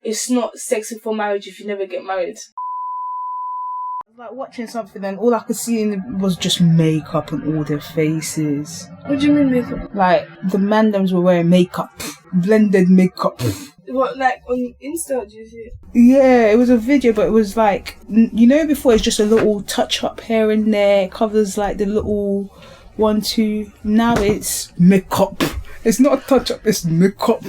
it's not sexy for marriage if you never get married. Like watching something and all I could see was just makeup on all their faces. What do you mean makeup? Like the mandems were wearing makeup, blended makeup. What, like on Insta, do you see it? Yeah, it was a video, but it was like, you know, before it's just a little touch up here and there, covers like the little 1, 2. Now it's makeup. It's not a touch up, it's makeup.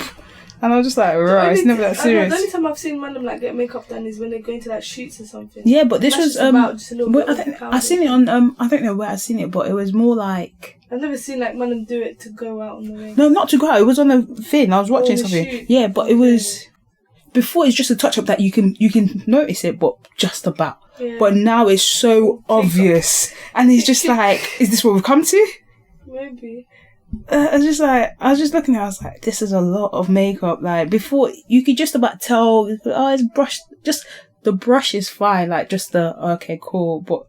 And I was just like, right, it's never that serious. The only time I've seen them like get makeup done is when they're going to like shoots or something. Yeah, but this was just a little bit I seen it on I don't know where I seen it, but it was more like, I've never seen like man do it to go out on the ring. No, not to go out. It was on a thing. I was watching something. Shoot. Yeah, but it was before. It's just a touch up that you can notice it, but just about. Yeah. But now it's so obvious, and it's just like, is this what we've come to? Maybe. I was just looking at it, I was like, this is a lot of makeup. Like, before, you could just about tell, oh, it's brushed, just, the brush is fine, like, just okay, cool, but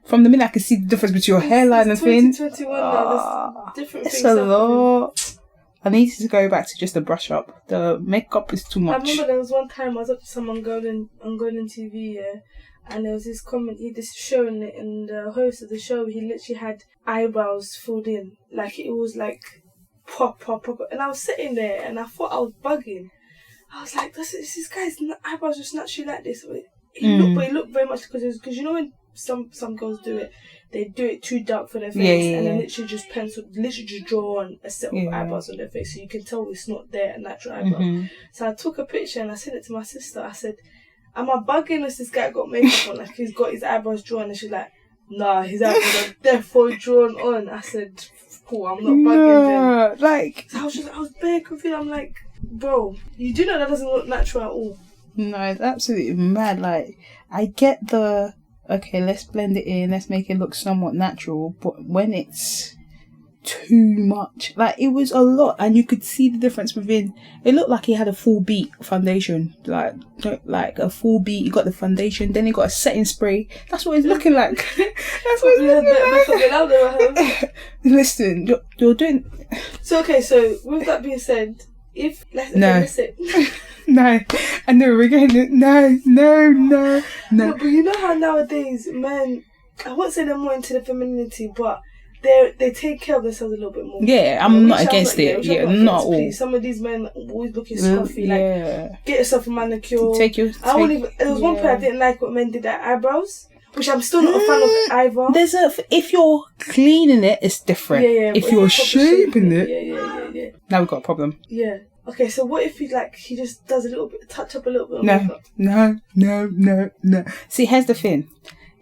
from the minute I can see the difference between your hairline and thing, 2021 now, there's different it's things a lot. I need to go back to just the brush up. The makeup is too much. I remember there was one time I was up to someone going on TV, yeah, and there was this comment, this show, and the host of the show, he literally had eyebrows filled in. Like, it was like, pop. And I was sitting there, and I thought I was bugging. I was like, this guy's eyebrows just naturally like this. He looked very much, because you know when some girls do it, they do it too dark for their face, and then literally just draw on a set of eyebrows on their face, so you can tell it's not their natural eyebrows. Mm-hmm. So I took a picture and I sent it to my sister. I said, am I bugging as this guy got makeup on? Like, he's got his eyebrows drawn. And she's like, nah, his eyebrows are definitely drawn on. I said, cool, I'm not bugging then. Like, so I was very confused. I'm like, bro, you do know that doesn't look natural at all. No, it's absolutely mad. Like, I get okay, let's blend it in, let's make it look somewhat natural, but when it's too much, like, it was a lot, and you could see the difference within. It looked like he had a full beat foundation, like a full beat. He got the foundation, then he got a setting spray. That's what he's looking like. That's what he's looking like. Listen, you're doing. So okay, so with that being said, No, I know we're going to. No. But you know how nowadays men, I won't say they're more into the femininity, but they take care of themselves a little bit more. Yeah, I'm not against it. Yeah, not all. Some of these men always looking scruffy. Like, get yourself a manicure. There was one point I didn't like what men did at eyebrows, which I'm still not a fan of either. If you're cleaning it, it's different. Yeah. If you're shaping it, yeah. Now we've got a problem. Yeah. Okay, so what if he just does a little bit, touch up a little bit of makeup? No. See, here's the thing.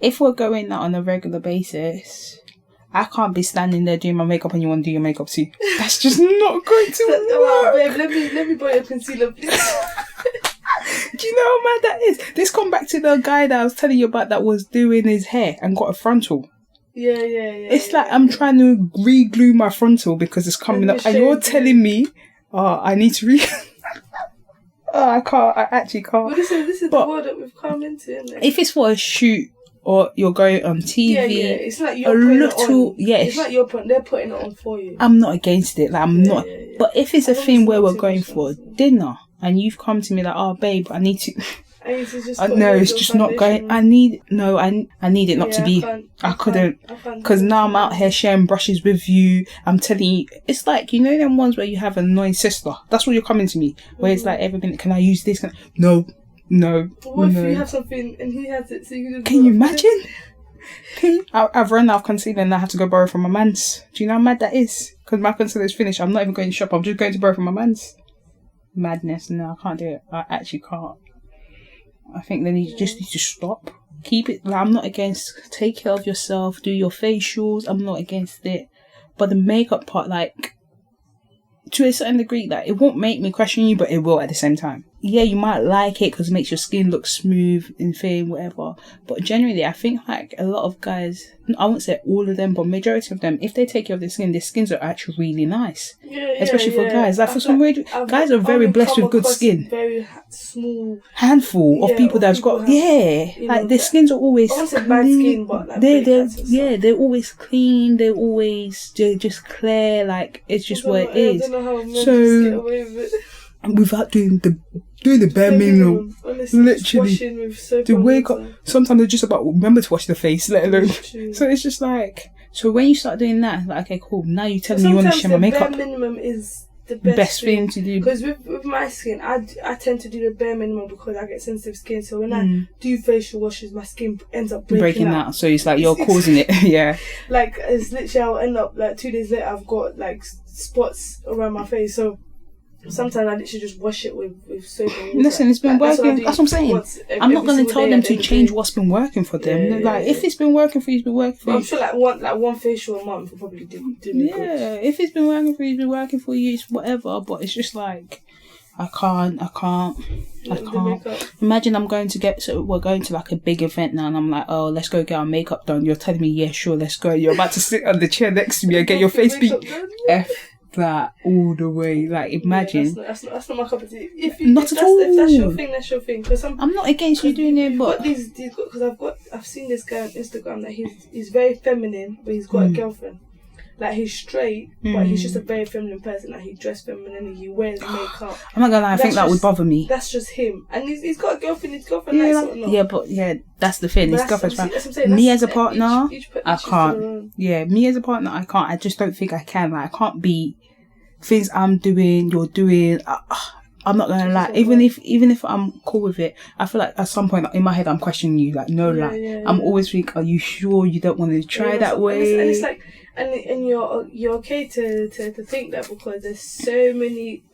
If we're going out on a regular basis, I can't be standing there doing my makeup and you want to do your makeup too. That's just not going to work. Babe, let me buy your concealer, please. Do you know how mad that is? This come back to the guy that I was telling you about that was doing his hair and got a frontal. Yeah. It's like I'm trying to re-glue my frontal because it's coming up, and you're telling me, I need to I can't. I actually can't. But this is the world that we've come into, isn't it? If it's for a shoot or you're going on TV, it's like you're putting it on. It's like they're putting it on for you. I'm not against it. Like, I'm not. Yeah. But if it's a thing where we're going for dinner and you've come to me like, oh babe, I need to. No, it's just not going. I need it not to be. I couldn't, because now I'm out here sharing brushes with you. I'm telling you, it's like, you know them ones where you have an annoying sister. That's what you're coming to me. Where it's like every minute, can I use this? No. What if you have something and he has it? So can you imagine? I've run out of concealer and I have to go borrow from my man's. Do you know how mad that is? Because my concealer is finished. I'm not even going to shop. I'm just going to borrow from my man's. Madness. No, I can't do it. I actually can't. I think then you just need to stop. Keep it. Like, I'm not against. Take care of yourself. Do your facials. I'm not against it. But the makeup part, like, to a certain degree, like, it won't make me question you, but it will at the same time. Yeah, you might like it because it makes your skin look smooth and thin, whatever. But generally, I think, like, a lot of guys, I won't say all of them, but majority of them, if they take care of their skins are actually really nice. Especially for guys. Like, for some weird, guys are very blessed with good skin. Very small handful of people that's got, like, their skins are always clean. Bad skin, but like they're always clean. They're just clear. Like, it's just what it is. I don't know how men just get away with it. without doing the bare minimum. Honestly, Literally, washing with soap to and wake up. water. Sometimes they're just about remember to wash the face, let alone. Literally. So it's just like, so when you start doing that, like, okay, cool. Now you telling me you want to share my makeup. The bare minimum is the best thing to do. Because with my skin, I tend to do the bare minimum because I get sensitive skin. So when I do facial washes, my skin ends up breaking out. So it's like you're causing it. Yeah. Like it's literally, I'll end up like 2 days later, I've got like spots around my face. So sometimes I literally just wash it with soap and water. Listen, it's been working. That's what I'm saying. I'm not going to tell them to change what's been working for them. If it's been working for you, it's been working for you. I'm sure like one facial a month will probably do me good. Yeah, if it's been working for you, it's been working for you. It's whatever. But it's just like, I can't. Imagine we're going to like a big event now, and I'm like, oh, let's go get our makeup done. You're telling me, yeah, sure, let's go. You're about to sit on the chair next to me and get your face beat. That all the way, like, imagine. Yeah, that's not my cup of tea. If that's your thing, that's your thing. Because I'm not against you doing it, but because I've seen this guy on Instagram that he's very feminine, but he's got a girlfriend. Like, he's straight, but he's just a very feminine person. Like, he dresses feminine, he wears makeup. I'm not gonna lie, I think that would bother me. That's just him, and he's got a girlfriend. His girlfriend likes it or not. Yeah, but that's the thing. His girlfriend's fine. Me as a partner, I can't. Yeah, me as a partner, I can't. I just don't think I can. Like, I can't be things I'm doing, you're doing. I'm not gonna lie. Even if I'm cool with it, I feel like at some point in my head I'm questioning you. Like, no, I'm always think, are you sure you don't want to try that way? And it's like, and you're okay to think that, because there's so many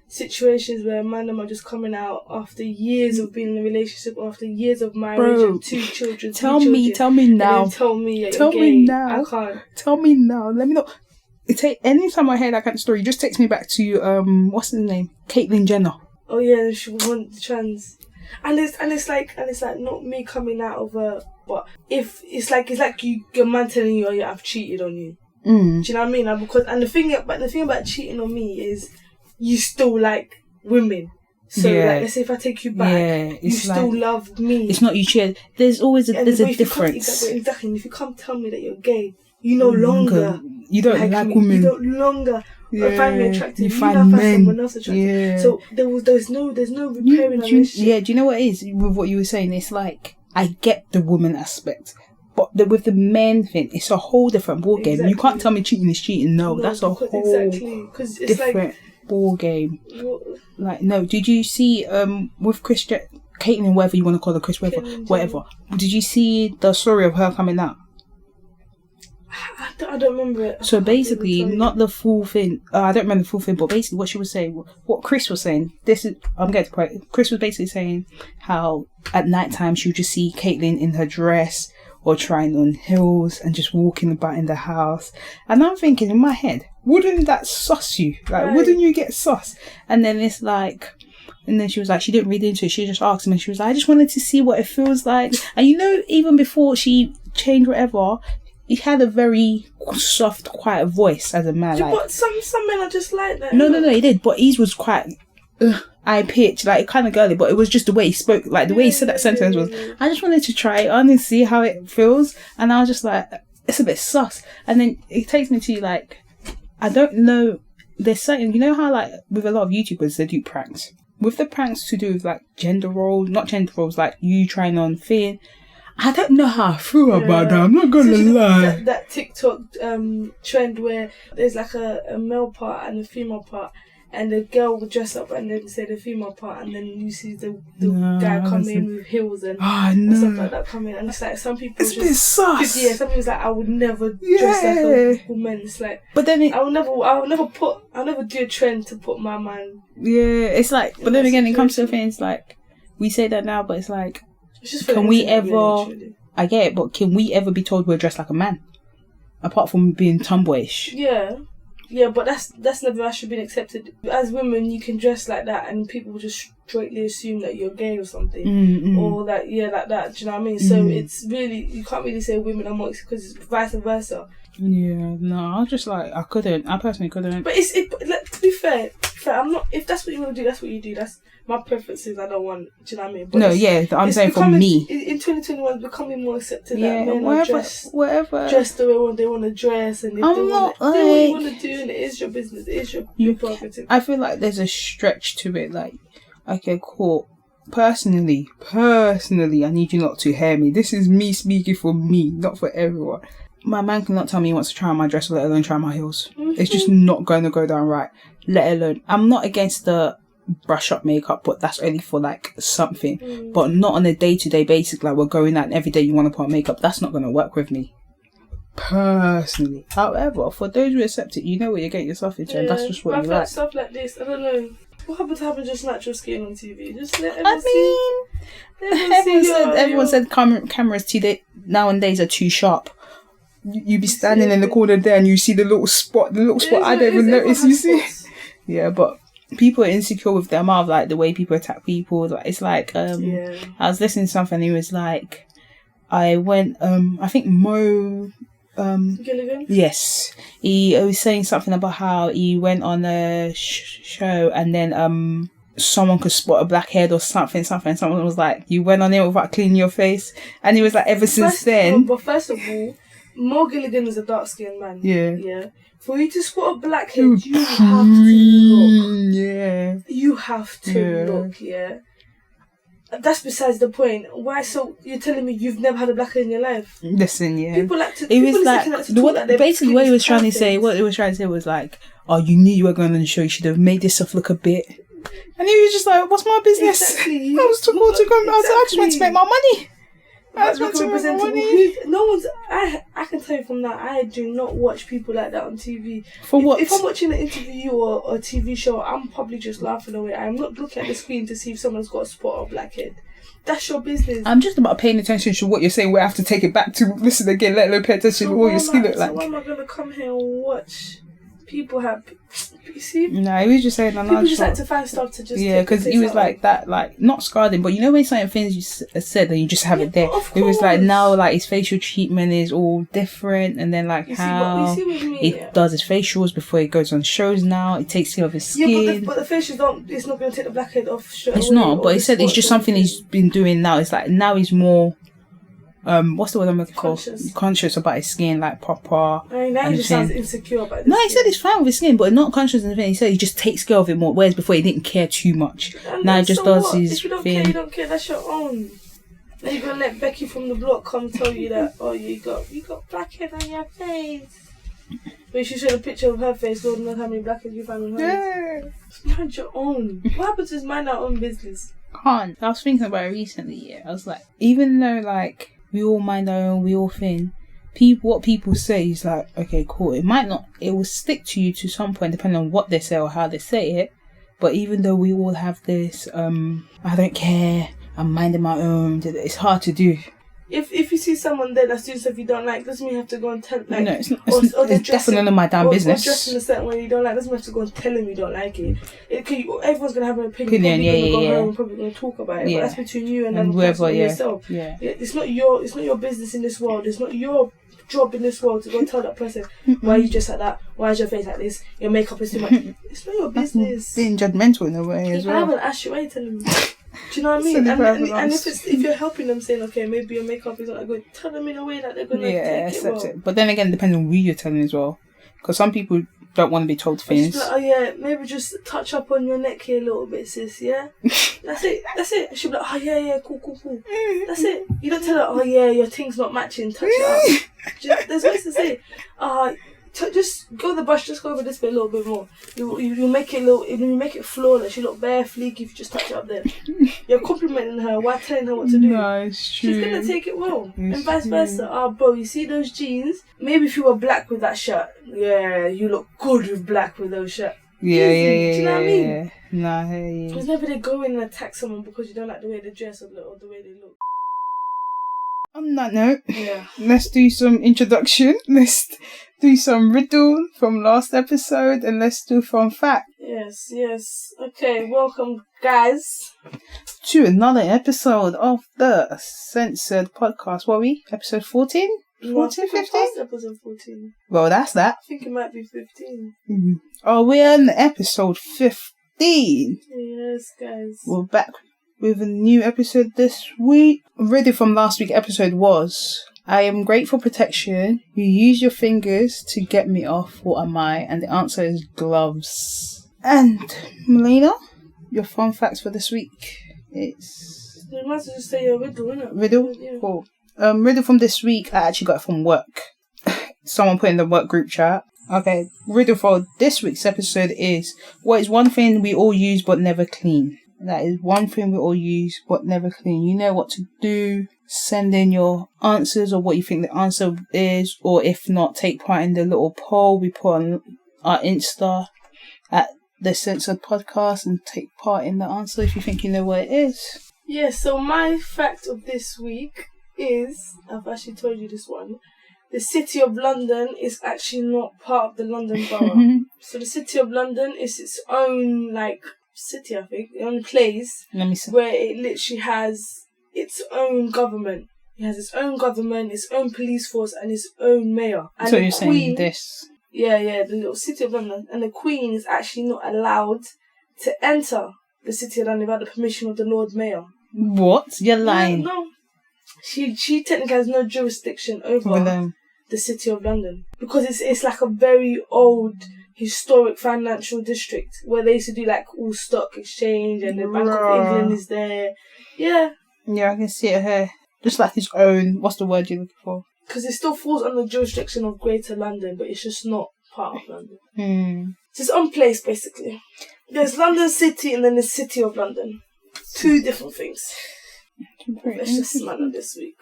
situations where man are just coming out after years of being in a relationship, after years of marriage, and 2 children. Tell me now. Tell me now. I can't. Tell me now. Let me know. Anytime I hear that kind of story, just takes me back to what's his name, Caitlyn Jenner. Oh yeah, she went trans, and it's like not me coming out of her, but if it's like your man telling you, oh yeah, I've cheated on you. Do you know what I mean? Like, because the thing about cheating on me is you still like women. So like, let's say if I take you back, you still love me. It's not you cheated. There's always there's a difference. Exactly. And if you come tell me that you're gay, you no longer. You don't like women. You don't longer find me attractive. You find men. Someone else attractive. Yeah. So there's no repairing on this shit. Yeah, do you know what it is with what you were saying? It's like, I get the woman aspect, but with the men thing, it's a whole different ball game. Exactly. You can't tell me cheating is cheating. No, that's a whole different ball game. Like, no, did you see with Caitlyn, whatever you want to call her, Chris, whatever. Did you see the story of her coming out? I don't remember it. So basically, not the full thing. I don't remember the full thing, but basically what she was saying, what Chris was saying, I'm going to quote. Chris was basically saying how at night time she would just see Caitlyn in her dress or trying on heels and just walking about in the house. And I'm thinking in my head, wouldn't that suss you? Like, wouldn't you get sus? And then it's like, and then she was like, she didn't read into it. She just asked him, and she was like, I just wanted to see what it feels like. And even before she changed whatever, he had a very soft, quiet voice as a man. Yeah, but some men are just like that. No, he did. But his was quite high pitched, like kind of girly. But it was just the way he spoke, like the way he said that sentence was. I just wanted to try it on and see how it feels, and I was just like, it's a bit sus. And then it takes me to like, I don't know. There's certain, you know how like with a lot of YouTubers they do pranks. With the pranks to do with like gender roles, not gender roles, like you trying on Finn. I don't know how I feel about that. I'm not gonna lie. That TikTok trend where there's like a male part and a female part, and the girl will dress up and then say the female part, and then you see the guy come in with heels and stuff like that come in, and it's like some people it's just a bit sus. Yeah, some people's like, I would never dress like a woman. It's like, but then I'll never do a trend to put my man. Yeah, it's like, but then again, it comes to things like we say that now, but it's like. Can we ever? I get it, but can we ever be told we're dressed like a man? Apart from being tomboyish. Yeah, but that's never actually been accepted. As women, you can dress like that, and people will just straightly assume that you're gay or something, or that like that. Do you know what I mean? So it's really, you can't really say women are more, because it's vice versa. Yeah, no, I was just like, I personally couldn't. But to be fair, fair, I'm not. If that's what you want to do, that's what you do. That's my preferences. I don't want. Do you know what I mean? But No, yeah, I'm saying for me. In 2021, it's becoming more accepted Yeah, that men are dressed the way they want to dress, and if I'm they not want to do what you want to do, and it is your business, it is your prerogative. I feel like there's a stretch to it. Like, okay, cool. Personally, I need you not to hear me. This is me speaking for me, not for everyone. My man cannot tell me he wants to try on my dress, let alone try on my heels. Mm-hmm. It's just not going to go down right. Let alone, I'm not against the brush up makeup, but that's only for like something. But not on a day-to-day basis. Like, we're going out and every day you want to put on makeup. That's not going to work with me. Personally. However, for those who accept it, you know what you're getting yourself into, and that's just what you like. Stuff like this, I don't know. What happened to having just natural skin on TV? Just let everyone see. Everyone said cameras nowadays are too sharp. You be standing in the corner there and you see the little spot. I don't even notice. You see? Yeah, but people are insecure with their mouth, like the way people attack people. Like, it's like I was listening to something. It was like I went. I think Mo. Gilligan? Yes, he was saying something about how he went on a show and then someone could spot a blackhead or something. Someone was like, you went on it without cleaning your face, and he was like, since then. But first of all, Mo Gilligan is a dark skinned man. Yeah. For you to spot a blackhead, you have to look. Yeah. You have to look. Yeah. That's besides the point. Why? So you're telling me you've never had a blackhead in your life? Listen, yeah. People like to. It was like basically what he was trying to say. What he was trying to say was like, "Oh, you knew you were going on the show. You should have made yourself look a bit." And he was just like, "What's my business? Exactly. I was too cool to come. I just went to make my money. I just went to make my money." No one's. I can tell you from that. I do not watch people like that on TV. For what? If I'm watching an interview or a TV show, I'm probably just laughing away. I'm not looking at the screen to see if someone's got a spot or blackhead. That's your business. I'm just about paying attention to what you're saying. We have to take it back to listen again. Let alone pay attention to what your skin look like. So why am I going to come here and watch people have? You see? No, he was just saying. People just like to find stuff to just. Yeah, because he was like that, like not scarred him, but you know when certain things you said and you just have it there. It was like now, like his facial treatment is all different, and then like how he does his facials before he goes on shows. Now it takes care of his skin. Yeah, but the facials don't. It's not going to take the blackhead off. It's not, but he said it's just something he's been doing now. It's like now he's more. What's the word I'm looking for? Conscious about his skin, like proper. Now he just sounds insecure about it. No, he said he's fine with his skin, but not conscious of anything. He said he just takes care of it more, whereas before he didn't care too much. Now he just does his if you don't thing. Care, you don't care. That's your own. Then you're gonna let Becky from the block come tell you that you got blackhead on your face. But you should show a picture of her face. Lord knows how many blackheads you found on her. Yeah. Mind your own. What happens is mind our own business. Can't. I was thinking about it recently. Yeah, I was like, even though like. We all mind our own, we all think. What people say is like, okay, cool. It will stick to you to some point depending on what they say or how they say it. But even though we all have this, I don't care, I'm minding my own, it's hard to do. If you see someone there that's doing stuff you don't like, doesn't mean you have to go and tell. Like, no, it's definitely none of my damn business. Or dressing a certain way you don't like, doesn't mean you have to go and tell them you don't like it. Everyone's gonna have an opinion. Probably gonna talk about it. But that's between you and whoever, yourself. Yeah. It's not your business in this world. It's not your job in this world to go and tell that person why you dress like that, why is your face like this, your makeup is too much. It's not your business. Being judgmental in a way as well. I haven't asked you, why are you telling me? Do you know what I mean? And if you're helping them, saying, okay, maybe your makeup is not that good, tell them in a way that they're going to take it well. But then again, it depends on who you're telling as well. Because some people don't want to be told things. Like, maybe just touch up on your neck here a little bit, sis, yeah? That's it. She'll be like, cool. That's it. You don't tell her, your thing's not matching, touch it up. There's ways to say, just go the brush, just go over this bit a little bit more. You make it flawless. You look bare fleeky if you just touch it up there. You're complimenting her while telling her what to do. No, it's true. She's gonna take it well, and vice versa. Bro, you see those jeans? Maybe if you were black with that shirt, you look good with black with those shirts. Yeah. Do you know what I mean? No, I hear you. Because never they go in and attack someone because you don't like the way they dress or the way they look. On that note, let's do some introduction. Let's do some riddle from last episode, and let's do fun fact. Yes. Okay, welcome, guys, to another episode of the Censored Podcast. What are we? Episode 14? 14, 15? Past episode 14. Well, that's that. I think it might be 15. Oh, we're on episode 15. Yes, guys. We're back with a new episode this week. Already from last week's episode was, I am grateful protection. You use your fingers to get me off. What am I? And the answer is gloves. And Milene, your fun facts for this week is... You might as well just say your riddle, innit? Riddle? Yeah. Cool. Riddle from this week, I actually got it from work. Someone put in the work group chat. Okay, riddle for this week's episode is, what is one thing we all use but never clean? That is one thing we all use but never clean. You know what to do. Send in your answers or what you think the answer is, or if not, take part in the little poll we put on our Insta at the Censored Podcast and take part in the answer if you think you know what it is. Yeah, so my fact of this week is, I've actually told you this one, the City of London is actually not part of the London Borough. So the City of London is its own, city, I think, its own place. Let me see. Where it literally has its own government. It has its own government, its own police force, and its own mayor. And so you're saying this? Yeah, the little City of London. And the Queen is actually not allowed to enter the City of London without the permission of the Lord Mayor. What? You're lying. No. She technically has no jurisdiction over the City of London. Because it's like a very old, historic financial district where they used to do all stock exchange and the Bank of England is there. Yeah. Yeah, I can see it here. Just like its own, what's the word you're looking for? Because it still falls under the jurisdiction of Greater London, but it's just not part of London. It's its own place, basically. There's London City and then the City of London. Two different things. Let's just smell it this week.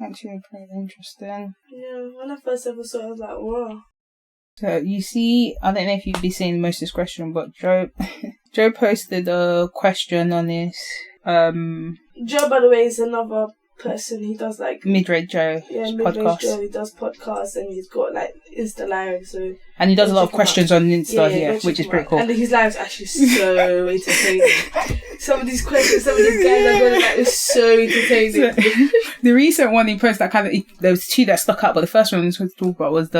Actually, pretty interesting. Yeah, when I first ever saw it, I was like, wow. So, you see, I don't know if you'd be seeing most of this question, but Joe posted a question on this. Joe, by the way, is another person. He does Mid-Range Joe. Yeah, Mid-Range Joe. He does podcasts and he's got Insta Live. So and he does a lot of questions on Insta here, which is pretty cool. And his live's actually so entertaining. Some of these questions, some of these guys are going is so entertaining. So, the recent one he posted, there was two that stuck out, but the first one I was going to talk about was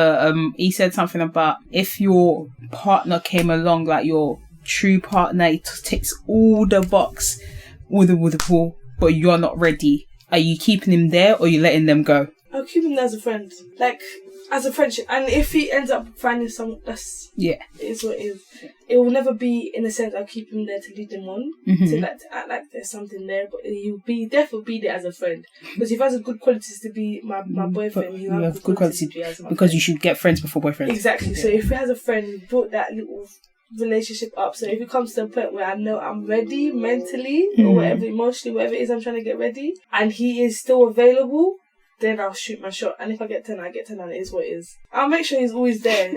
he said something about if your partner came along, your true partner, he ticks all the box, all the ball, but you're not ready. Are you keeping him there or are you letting them go? I'll keep him there as a friend. As a friendship. And if he ends up finding someone, it is what it is. It will never be, in a sense, I'll keep him there to lead them on, to act like there's something there, but he'll definitely be there as a friend. Because if he has a good qualities to be my boyfriend, he'll have good qualities to be as my because friend. You should get friends before boyfriends. Exactly. Okay. So if he has a friend, he brought that little relationship up. So if it comes to a point where I know I'm ready mentally or whatever, emotionally, whatever it is I'm trying to get ready, and he is still available, then I'll shoot my shot. And if I get 10, I get 10, and it is what it is. I'll make sure he's always there,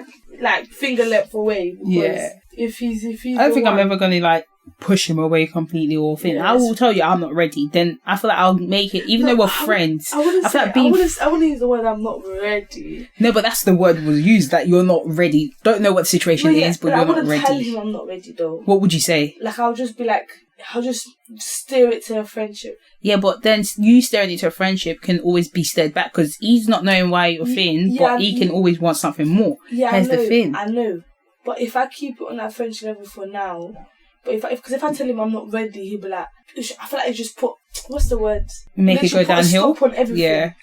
finger length away. Because if he's I don't think I'm ever gonna push him away completely or think I will tell you I'm not ready. Then I feel like I'll make it, even though we're friends. I wouldn't use the word I'm not ready. No, but that's the word was used, that you're not ready. Don't know what the situation is, but you're not ready. I wouldn't tell him I'm not ready though. What would you say? I'll just be I'll just steer it to a friendship. Yeah, but then you steering it to a friendship can always be steered back because he's not knowing why you're thin, but he can always want something more. Yeah, Here's the thing. I know. But if I keep it on that friendship level for now, but if I tell him I'm not ready, he'll be like, I feel like he just put, what's the word? Make it go downhill? Stop on everything. Yeah.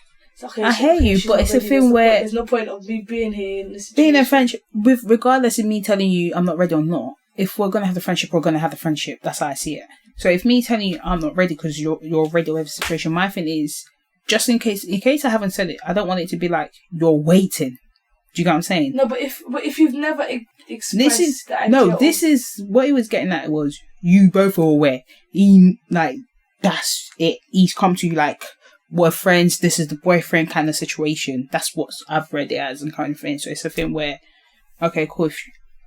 Okay, I hear you, but it's a thing where there's no point of me being here in this situation. Being in a friendship, regardless of me telling you I'm not ready or not, if we're going to have the friendship, we're going to have the friendship. That's how I see it. So if me telling you I'm not ready because you're ready with the situation, my thing is, just in case I haven't said it, I don't want it to be you're waiting. Do you get what I'm saying? No, but if you've never expressed the idea this is what he was getting at, was you both are aware. That's it. He's come to you we're friends, this is the boyfriend kind of situation. That's what I've read it as and kind of thing. So it's a thing where, okay, cool.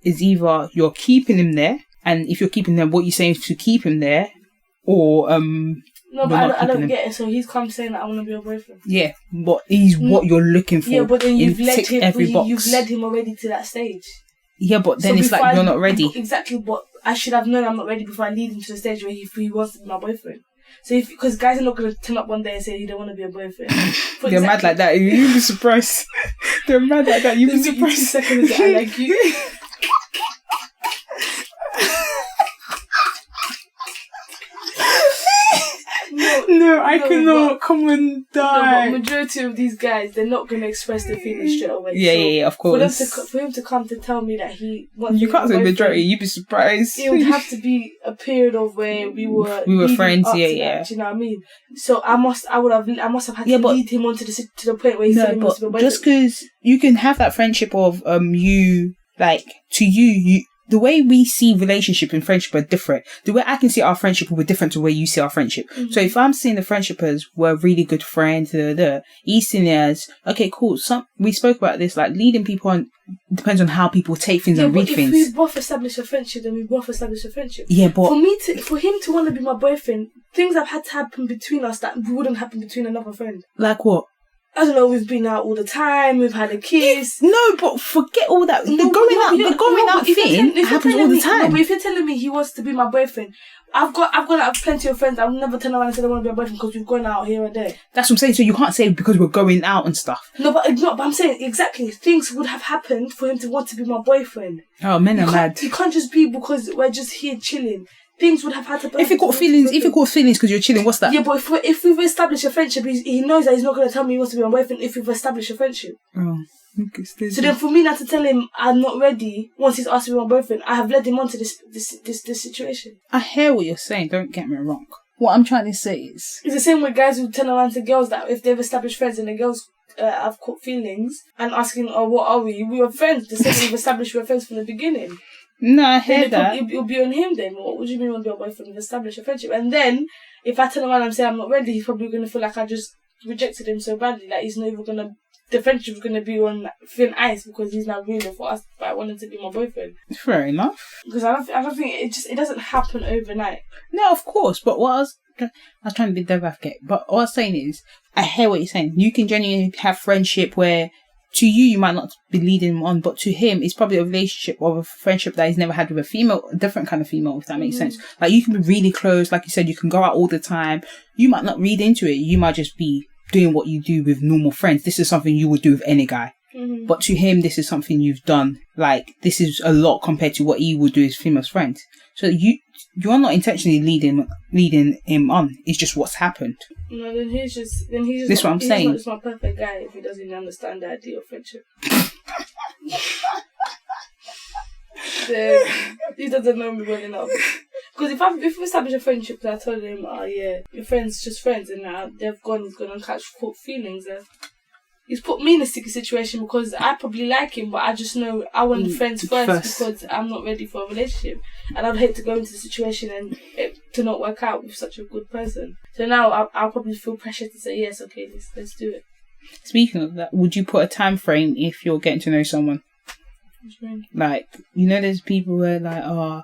It's either you're keeping him there, and if you're keeping him, what you're saying is to keep him there, or No, but I don't get it. So he's come saying that I want to be your boyfriend. Yeah, but he's what you're looking for. Yeah, but then you've led him. Box. You've led him already to that stage. Yeah, but then it's you're not ready. Exactly, but I should have known I'm not ready before I lead him to the stage where he wants to be my boyfriend. So because guys are not going to turn up one day and say you don't want to be a boyfriend. They're mad like that. You'd be surprised. They're mad like that. You'd be surprised. 2 seconds I like you. No, I cannot come and die. No, but majority of these guys, they're not going to express their feelings straight away. Yeah, of course. For him to come to tell me that he wants you can't say majority. You'd be surprised. It would have to be a period of where we were friends. Yeah. Do you know what I mean? So I must have had to lead him on to the point where he said he wants to be a boyfriend. Just because you can have that friendship of you like to you. The way we see relationship and friendship are different. The way I can see our friendship will be different to the way you see our friendship. Mm-hmm. So if I'm seeing the friendship as we're really good friends, he's seeing it as, okay, cool. We spoke about this, like leading people on depends on how people take things and read things. If we both establish a friendship, then we both establish a friendship. Yeah, but for him to want to be my boyfriend, things have had to happen between us that wouldn't happen between another friend. Like what? I don't know, we've been out all the time, we've had a kiss. No, but forget all that. The going out thing happens all the time. No, but if you're telling me he wants to be my boyfriend, I've gone out with plenty of friends. I've never turned around and said I want to be a boyfriend because we've gone out here and there. That's what I'm saying. So you can't say because we're going out and stuff. No, but I'm saying exactly. Things would have happened for him to want to be my boyfriend. Oh, men are mad. You can't just be because we're just here chilling. Things would have had to. If you got feelings because you're chilling, what's that? Yeah, but if we've established a friendship, he knows that he's not going to tell me he wants to be my boyfriend if we've established a friendship. Oh, okay. So then, for me not to tell him I'm not ready once he's asked to be my boyfriend, I have led him on to this situation. I hear what you're saying. Don't get me wrong. What I'm trying to say is, it's the same with guys who turn around to girls that if they've established friends and the girls have caught feelings and asking, "Oh, what are we? We were friends." The same we've established we were friends from the beginning. No, I hear that. It'll be on him then. What do you mean want to be a boyfriend and establish a friendship? And then, if I turn around and say I'm not ready, he's probably going to feel like I just rejected him so badly. Like he's not even going to... The friendship's going to be on thin ice because he's not ruling for us by wanting to be my boyfriend. Fair enough. Because I don't think it doesn't happen overnight. No, of course. But what I was trying to be devil advocate. But what I was saying is, I hear what you're saying. You can genuinely have friendship where... To you might not be leading him on, but to him, it's probably a relationship or a friendship that he's never had with a female, a different kind of female, if that makes sense. Like, you can be really close, like you said, you can go out all the time. You might not read into it. You might just be doing what you do with normal friends. This is something you would do with any guy. Mm-hmm. But to him, this is something you've done. Like, this is a lot compared to what he would do with female friends. So you're not intentionally leading him on. It's just what's happened. No, then he's just. This is what I'm saying. He's not just my perfect guy if he doesn't even understand the idea of friendship. He doesn't know me well enough. Because if we establish a friendship, I told him, "Oh yeah, your friends just friends," and now they've gone, he's gone and catch feelings there. He's put me in a sticky situation because I probably like him, but I just know I want friends first because I'm not ready for a relationship. And I'd hate to go into the situation and it to not work out with such a good person. So now I'll probably feel pressure to say, yes, okay, let's do it. Speaking of that, would you put a time frame if you're getting to know someone? Like, there's people where like, I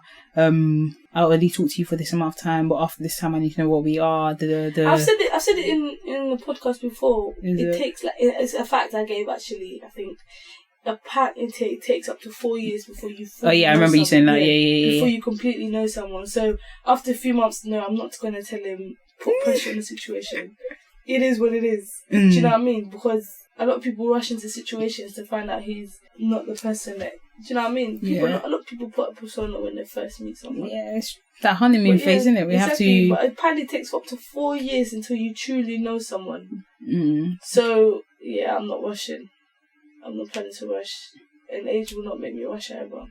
already talked to you for this amount of time, but after this time I need to know what we are. I've said it in the podcast before. It's a fact I gave actually. I think a pack intake takes up to 4 years before you. I remember you saying that. Yeah. Before you completely know someone. So after a few months, no, I'm not going to tell him put pressure on the situation. It is what it is. Do you know what I mean? Because a lot of people rush into situations to find out he's not the person that... Do you know what I mean? A lot of people put a persona when they first meet someone. Yeah, it's that honeymoon phase, isn't it? Have to... But apparently it takes up to 4 years until you truly know someone. So, yeah, I'm not rushing. I'm not planning to rush. And age will not make me rush either.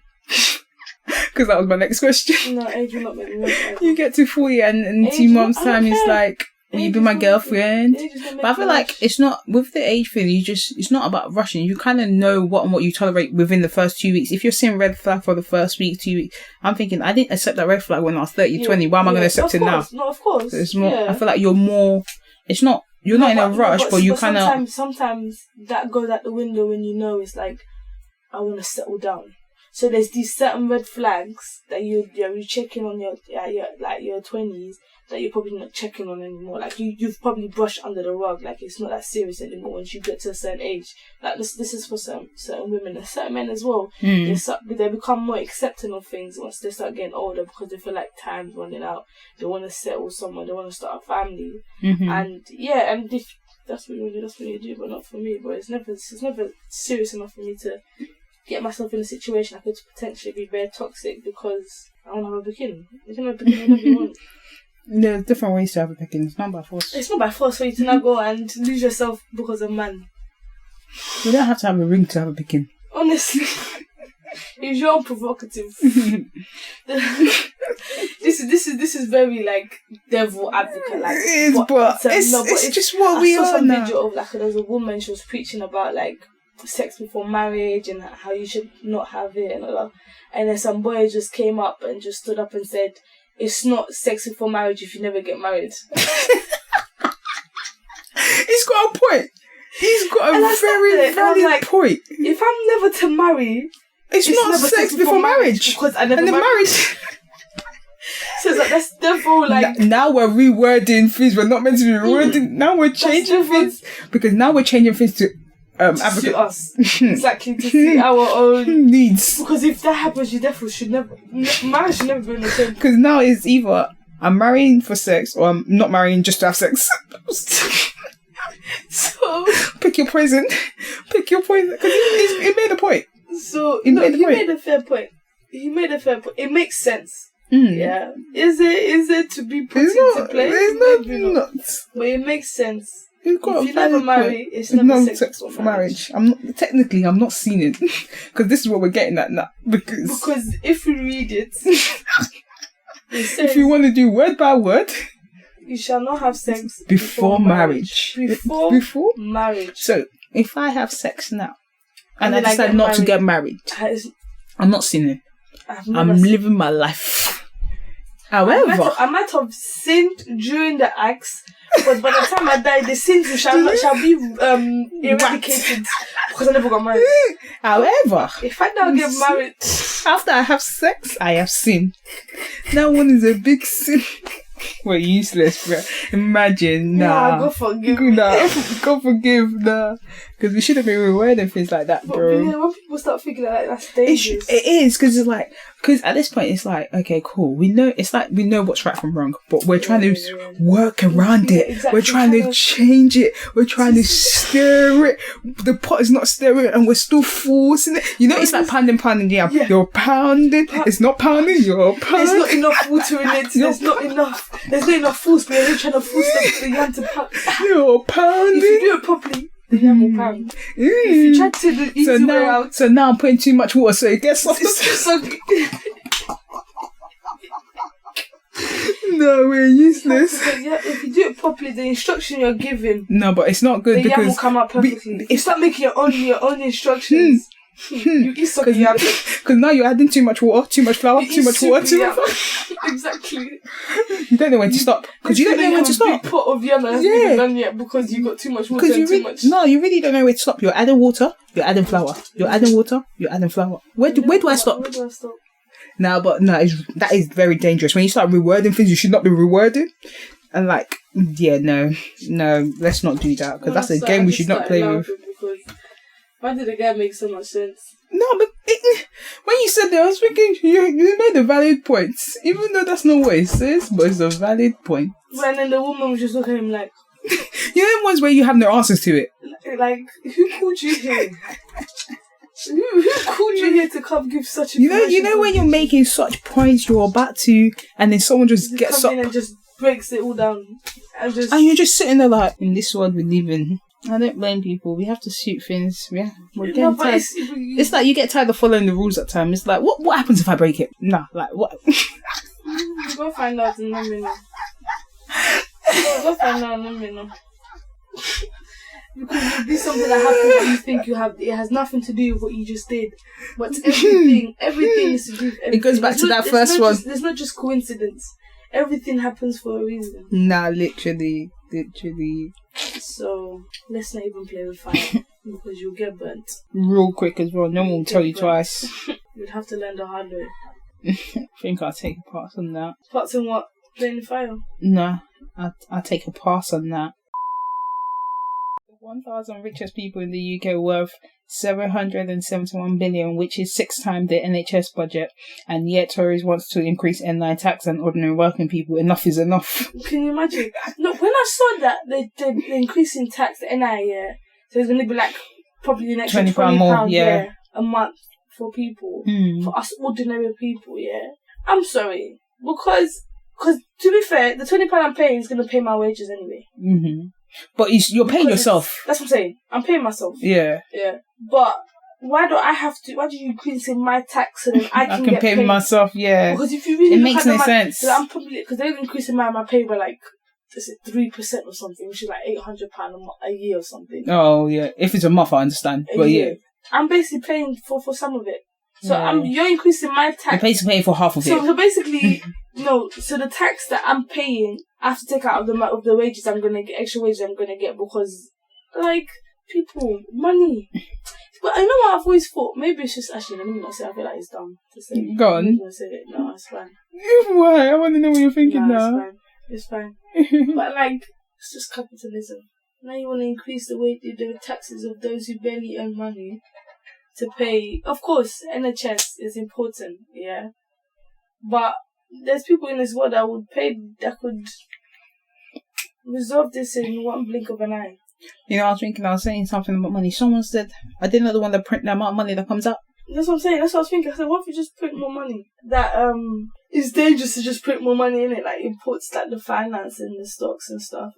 Because that was my next question. No, age will not make me rush either. You get to 40 and in 2 months' time it's like... Will you be my girlfriend? But I feel like it's not with the age thing. It's not about rushing. You kind of know what you tolerate within the first 2 weeks. If you're seeing red flag for the first week, 2 weeks, I'm thinking I didn't accept that red flag when I was 30, 20. Why am I going to accept it now? No, of course. So it's more. Yeah. I feel like you're more. It's not. You're not in a rush, but you kind of. Sometimes that goes out the window when it's like I want to settle down. So there's these certain red flags that you're checking on your 20s that you're probably not checking on anymore. Like you've probably brushed under the rug. Like it's not that serious anymore once you get to a certain age. Like this is for certain women and certain men as well. They become more accepting of things once they start getting older because they feel like time's running out. They want to settle someone. They want to start a family. And if that's what you do, but not for me. But it's never serious enough for me to get myself in a situation I could potentially be very toxic because I want to have a beginning. You can have a beginning whenever you want. There's different ways to have a picking. It's not by force. It's not by force for you to now go and lose yourself because of man. You don't have to have a ring to have a picking. Honestly, if you're unprovocative, this is very like devil advocate. Like it is, but it's just what we are now. I saw some video of like there was a woman, she was preaching about like sex before marriage and how you should not have it and all that. And then some boy just came up and just stood up and said, it's not sex before marriage if you never get married. He's got a point. He's got a very valid point. If I'm never to marry, it's not sex before marriage. Because I never married. So it's like, that's therefore like... Now we're rewording things. We're not meant to be rewording. Now we're changing things. Because now we're changing things to suit us. Exactly, to see our own needs. Because if that happens, you definitely should never... Marriage should never be in the same. Because now it's either I'm marrying for sex or I'm not marrying just to have sex. So... Pick your poison. Pick your poison. Because he made a point. So, he made a fair point. He made a fair point. It makes sense. Yeah. Is it to be put into play? It's not. But it makes sense. If you never marry, it's never sex for marriage. I'm not seeing it. Because this is what we're getting at now. Because if we read it says, if you want to do word by word, you shall not have sex before marriage. Before marriage. So, if I have sex now, and I decide not to get married, I'm not sinning. I'm living my life. However, I might have sinned during the acts, but by the time I die, the sins shall be eradicated because I never got married. However, if I now get married after I have sex, I have sinned. That one is a big sin. We're useless, bro. Imagine, nah. God forgive. God forgive, nah. Because we shouldn't be rewarding things like that, bro. But when people start thinking like that's dangerous. It is, because it's like, because at this point it's like, okay, cool. We know what's right from wrong, but we're trying to work around it. Exactly. We're trying to change it. We're trying to stir it. The pot is not stirring, and we're still forcing it. You know, it's like pounding. Yeah. You're pounding. It's not pounding. You're pounding. There's not enough water in it. There's not enough force. But you're trying to force the yarn to pound. You're pounding. If you do it properly, the yarn will pound. If you try to do the easy way out. So now I'm putting too much water, so it gets soft. No, we're useless. If you do it properly, the instruction you're given. No, but it's not good the because yarn will come out perfectly. If you start making your own instructions. You eat soggy yam. Because now you're adding too much water, too much flour, too much water. Exactly. You don't know when to stop. Because you don't know when to stop. Big pot of yam that hasn't even done yet because you got too much water and too much. No, you really don't know where to stop. You're adding water, you're adding flour. You're adding water, you're adding flour. Where do I stop? Where do I stop? That is very dangerous. When you start rewording things you should not be rewording. And like, no, let's not do that. Because that's a game we should not play with. Why did the guy make so much sense? No, but when you said that, I was thinking you made a valid point. Even though that's not what it says, but it's a valid point. And then the woman was just looking at him like... You know the ones where you have no answers to it? Like, who called you here? Who called you here to come give such a... You know when you're making such points, you're about to, and then someone just gets up... in and just breaks it all down. And you're just sitting there like, in this world we live in... I don't blame people. We have to shoot things. Yeah, we're getting tired. It's like you get tired of following the rules at times. It's like, what happens if I break it? Nah, like what? You go find out and let me know. Go find out and let me know. Because it'll be something that happens that you think you have. It has nothing to do with what you just did, but everything is to do with everything. It goes back to that first one. There's not just coincidence. Everything happens for a reason. Nah, literally. So let's not even play with fire because you'll get burnt real quick as well. No one will tell you twice. We'd have to learn the hard way. I think I'll take a pass on that. Parts in what? Playing the file? No, I'll take a pass on that. 1,000 richest people in the UK worth 771 billion, which is 6 times the NHS budget, and yet Tories wants to increase N9 tax on ordinary working people. Enough is enough. Can you imagine? No, when I saw that they're increasing tax the NI, yeah, so it's going to be like probably an extra £20 more, yeah, a month for people, for us ordinary people, yeah. I'm sorry, because to be fair, the £20 I'm paying is going to pay my wages anyway. Mm-hmm. But you're paying yourself. That's what I'm saying. I'm paying myself. Yeah. Yeah. But why do you increase in my tax so then I can get pay paid myself? Yeah. Because if you really it makes no sense. I'm probably because they're increasing my pay by like 3% or something, which is like £800 a year or something. Oh yeah. If it's a month, I understand. But yeah, I'm basically paying for some of it. So you're increasing my tax. You're basically paying for half of it. So basically, no. So the tax that I'm paying, I have to take out of the wages I'm gonna get, extra wages I'm gonna get, because like people, money. But I know what I've always thought. Maybe it's just actually. Let me not say. I feel like it's dumb to say. Go on. I'm gonna say it. No, it's fine. Why? I want to know what you're thinking now. It's fine. But like, it's just capitalism. Now you want to increase the taxes of those who barely earn money to pay. Of course, NHS is important, yeah. But there's people in this world that could resolve this in one blink of an eye. You know, I was saying something about money. Someone said, I didn't know the one that print the amount of money that comes out. That's what I'm saying. That's what I was thinking. I said, what if you just print more money? That it's dangerous to just print more money in it. Like, it puts like the finance and the stocks and stuff.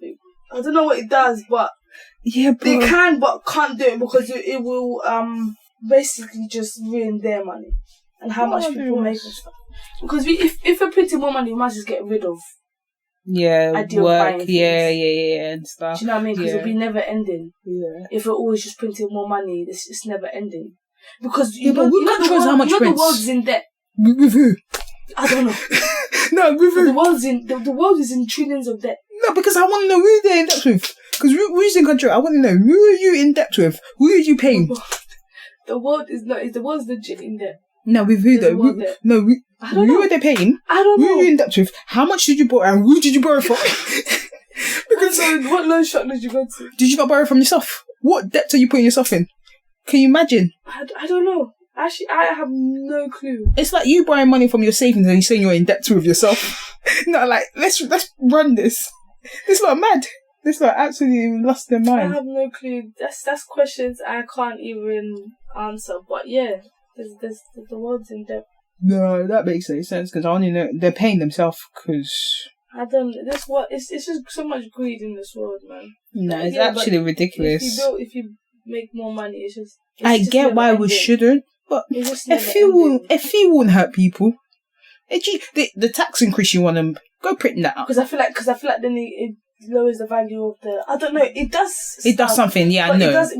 I don't know what it does, but yeah, bro. They can, but can't do it because it will basically just ruin their money and how much people make and stuff. Because if we're printing more money, we might just get rid of work, and stuff. Do you know what I mean? Because it'll be never ending. Yeah. If we're always just printing more money, it's never ending. Because but we control how much the world's in debt. With who? I don't know. No, with who? The world is in trillions of debt. No, because I want to know who they're in debt with. Because who's in control? I want to know, who are you in debt with? Who are you paying? The world is not. The world's legit in debt. No, with who though? Who are they paying? I don't know. Who are you in debt with? How much did you borrow? And who did you borrow from? Because what loan shark did you go to? Did you not borrow from yourself? What debt are you putting yourself in? Can you imagine? I don't know. Actually, I have no clue. It's like you borrowing money from your savings and you're saying you're in debt with yourself. No, like let's run this. This lot mad. This lot absolutely lost their mind. I have no clue. That's questions I can't even answer. But yeah, there's the world's in debt. No, that makes no sense because I only know they're paying themselves because. I don't. It's just so much greed in this world, man. No, it's actually ridiculous. If you make more money, it's just. I get why we shouldn't, but a few won't hurt people. The tax increase you want them go print that out. Because I feel like then it lowers the value of the. I don't know. It does. It does something. Yeah, I know. It does.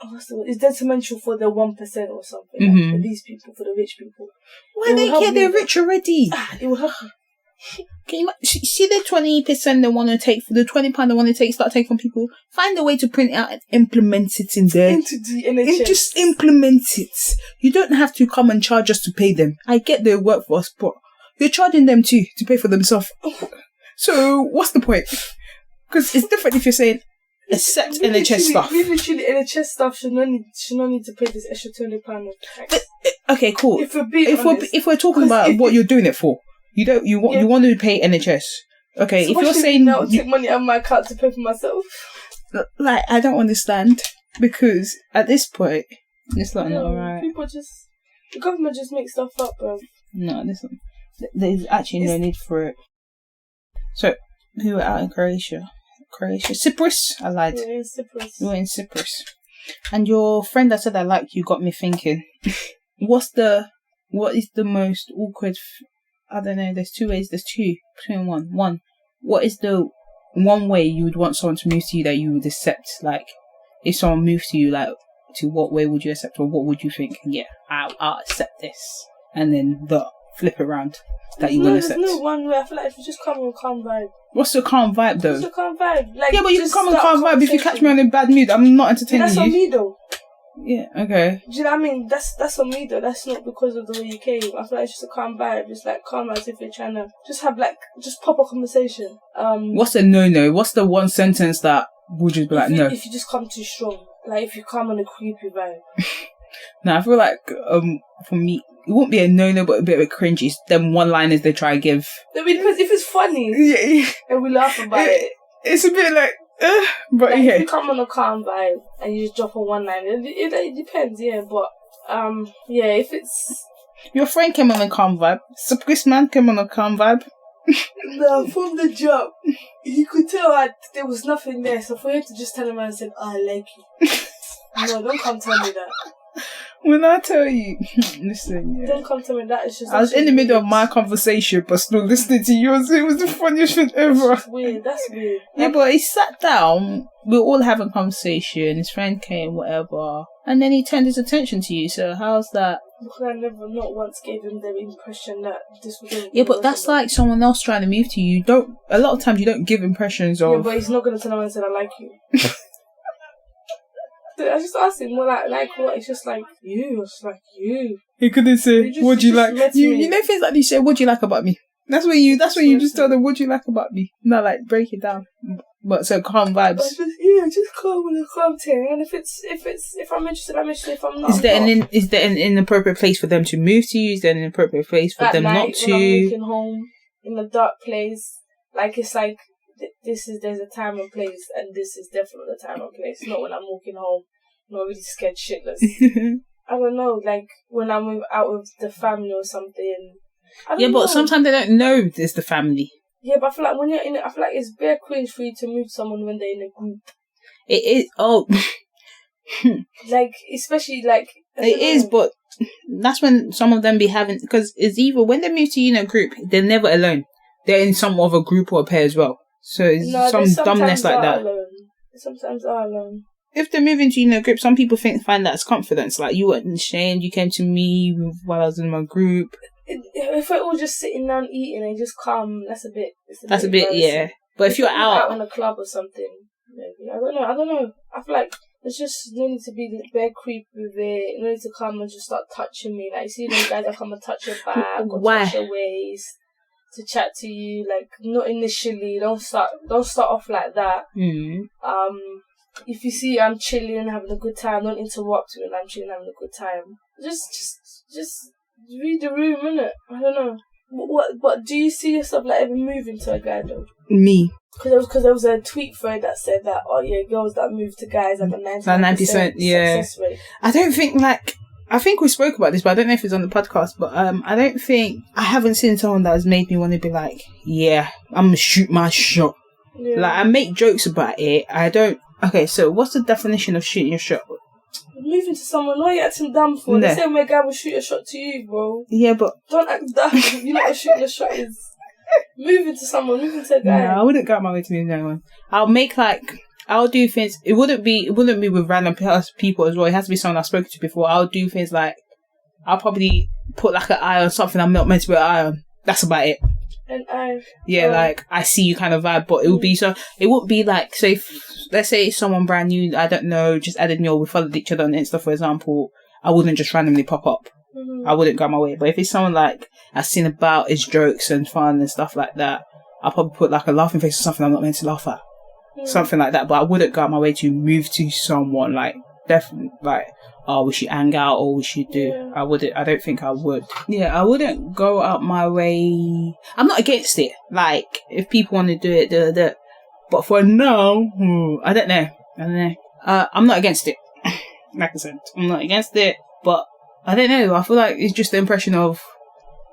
It's detrimental for the 1% or something. Like, for these people, for the rich people. Why they care? They're rich already. It will help. Can you see the 20% they want to take for the £20 they want to start taking from people? Find a way to print it out and implement it in there. Into the NHS. And just implement it. You don't have to come and charge us to pay them. I get their work for us, but you're charging them too to pay for themselves. So what's the point? Because it's different if you're saying accept NHS stuff. Literally, NHS staff should not need to pay this extra £20 of tax. Okay, cool. If we're talking about what you're doing it for. You want to pay NHS. Okay, so if you're saying I'll take money out of my account to pay for myself. Like, I don't understand because at this point it's like not alright. The government just makes stuff up, bro. No, there's actually no need for it. So we were out in Croatia, Cyprus. I lied. We were in Cyprus. And your friend that said I liked you got me thinking. What is the most awkward? I don't know, there's two ways, between one. One, what is the one way you would want someone to move to you that you would accept? Like, if someone moves to you, like, to what way would you accept, or what would you think? Yeah, I'll accept this. And then flip around that you will accept. There's no one way. I feel like if you just come with a calm vibe. What's the calm vibe, though? What's the calm vibe? Like, yeah, but you can come with a calm vibe. If you catch me on a bad mood, I'm not entertaining you. That's on me, though. Yeah, okay. Do you know what I mean? That's on me though. That's not because of the way you came. I feel like it's just a calm vibe. Just like calm as if you're trying to just have like just proper conversation. What's a no? What's the one sentence that would just be like no? If you just come too strong, like if you come on a creepy vibe. No, I feel like for me it won't be a no, but a bit of a cringy. Them one-liners they try to give. I mean, because if it's funny, yeah, and we laugh about it, it's a bit like. But like, yeah, if you come on a calm vibe and you just drop a one line, it depends, yeah. But yeah, if it's your friend came on a calm vibe, Chris man came on a calm vibe. No, from the jump, you could tell there was nothing there. So for him to just tell him and said, "I like you," no, don't come tell me that. When I tell you, listen, yeah. Don't come tell me that. It's just. I was in the middle of my conversation, but still listening to yours. It was the funniest thing ever. That's weird. That's weird. Yeah, but he sat down. We were all having a conversation. His friend came, whatever, and then he turned his attention to you. So how's that? Because I never, not once, gave him the impression that this was. Yeah, but that's like someone else trying to move to you. Don't. A lot of times you don't give impressions of. Yeah, but he's not gonna turn around and say, "I like you." I just asked him, well, like what? It's just like you. It's like you. He couldn't say, "What do you like?" You know things like you say, "What do you like about me?" That's when you just tell them, "What do you like about me?" No, like break it down. But so calm vibes. Just calm with a calm tone. And if I'm interested, I'm interested. If I'm not, is there an inappropriate place for them to move to you? Is there an inappropriate place for them not to? When I'm walking home in a dark place, like it's like. There's a time and place, and this is definitely the time and place. Not when I'm walking home, not really scared shitless. I don't know, like when I'm out with the family or something. But sometimes they don't know there's the family. Yeah, but I feel like when you're in it, I feel like it's bare cringe for you to move someone when they're in a group. It is. Oh, like especially like it is, but that's when some of them be having because it's either when they move to you in a group, they're never alone. They're in some other group or a pair as well. So it's some dumbness like that. Sometimes are alone. If they're moving to a group, some people find that as confidence. Like you weren't ashamed, you came to me while I was in my group. If we're all just sitting down eating and just calm, that's a bit. That's a bit, yeah. But if you're out in a club or something, maybe I don't know. I feel like there's just no need to be bare creep with it. No need to come and just start touching me. Like see those guys that come and touch your back or touch your waist. To chat to you, like not initially. Don't start off like that. If you see I'm chilling, having a good time, don't interrupt me when I'm chilling, having a good time. Just read the room, innit? I don't know. What do you see yourself like ever moving to a guy though? Me. Because there was a tweet thread that said that girls that move to guys have a 90% yeah. success rate. I don't think I think we spoke about this, but I don't know if it's on the podcast. But I haven't seen someone that has made me want to be like, yeah, I'm gonna shoot my shot. Yeah. Like I make jokes about it. I don't. Okay, so what's the definition of shooting your shot? Moving to someone, what are you acting dumb for? No. The same way a guy will shoot a shot to you, bro. Yeah, but don't act dumb. You know what shooting a shot is? Moving to a guy. No, I wouldn't go out my way to move to anyone. I'll do things. It wouldn't be with random people as well. It has to be someone I've spoken to before. I'll do things like I'll probably put like an eye on something I'm not meant to put an eye on. That's about it. An eye. Yeah, like I see you kind of vibe, but it would be so. It wouldn't be like say, let's say someone brand new. I don't know, just added me or we followed each other on Insta, for example. I wouldn't just randomly pop up. Mm-hmm. I wouldn't go my way. But if it's someone like I've seen about his jokes and fun and stuff like that, I'll probably put like a laughing face or something I'm not meant to laugh at. Something like that, but I wouldn't go out my way to move to someone like definitely like we should hang out or we should do. Yeah. I don't think I would. Yeah, I wouldn't go out my way. I'm not against it. Like if people want to do it, do it. But for now, I don't know. I'm not against it. Like I said, I'm not against it, but I don't know. I feel like it's just the impression of